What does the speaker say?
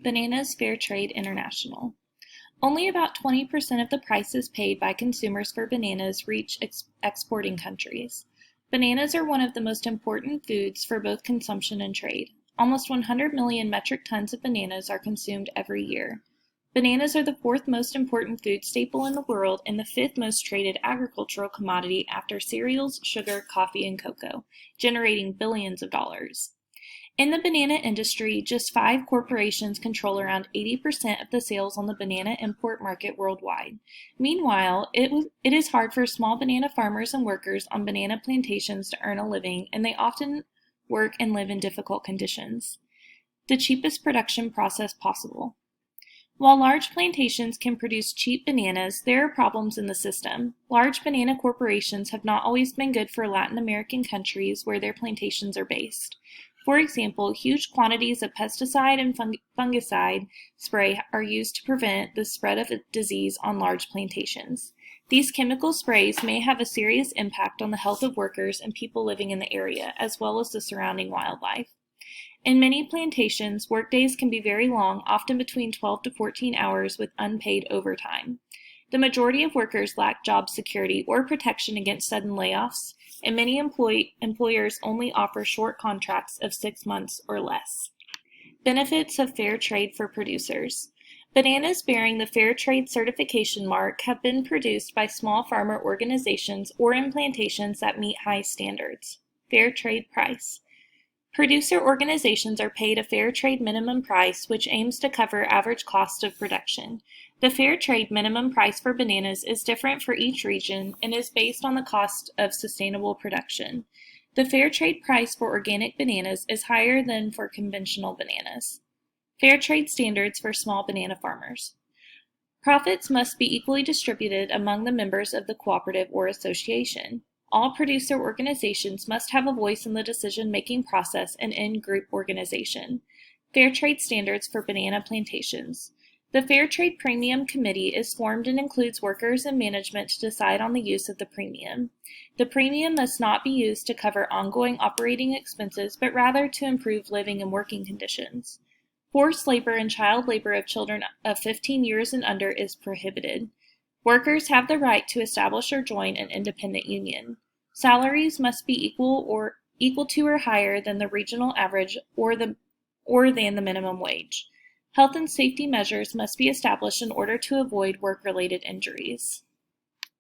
Bananas Fair Trade International. Only about 20% of the prices paid by consumers for bananas reach exporting countries. Bananas are one of the most important foods for both consumption and trade. Almost 100 million metric tons of bananas are consumed every year. Bananas are the fourth most important food staple in the world and the fifth most traded agricultural commodity after cereals, sugar, coffee, and cocoa, generating billions of dollars. In the banana industry, just 5 corporations control around 80% of the sales on the banana import market worldwide. Meanwhile, it is hard for small banana farmers and workers on banana plantations to earn a living, and they often work and live in difficult conditions. The cheapest production process possible. While large plantations can produce cheap bananas, there are problems in the system. Large banana corporations have not always been good for Latin American countries where their plantations are based. For example, huge quantities of pesticide and fungicide spray are used to prevent the spread of disease on large plantations. These chemical sprays may have a serious impact on the health of workers and people living in the area, as well as the surrounding wildlife. In many plantations, workdays can be very long, often between 12 to 14 hours with unpaid overtime. The majority of workers lack job security or protection against sudden layoffs, and many employers only offer short contracts of 6 months or less. Benefits of fair trade for producers. Bananas bearing the Fair Trade certification mark have been produced by small farmer organizations or in plantations that meet high standards. Fair trade price. Producer organizations are paid a fair trade minimum price, which aims to cover average cost of production. The fair trade minimum price for bananas is different for each region and is based on the cost of sustainable production. The fair trade price for organic bananas is higher than for conventional bananas. Fair trade standards for small banana farmers. Profits must be equally distributed among the members of the cooperative or association. All producer organizations must have a voice in the decision-making process and in group organization. Fair trade standards for banana plantations. The Fair Trade Premium Committee is formed and includes workers and management to decide on the use of the premium. The premium must not be used to cover ongoing operating expenses, but rather to improve living and working conditions. Forced labor and child labor of children of 15 years and under is prohibited. Workers have the right to establish or join an independent union. Salaries must be equal to or higher than the regional average or than the minimum wage. Health and safety measures must be established in order to avoid work-related injuries.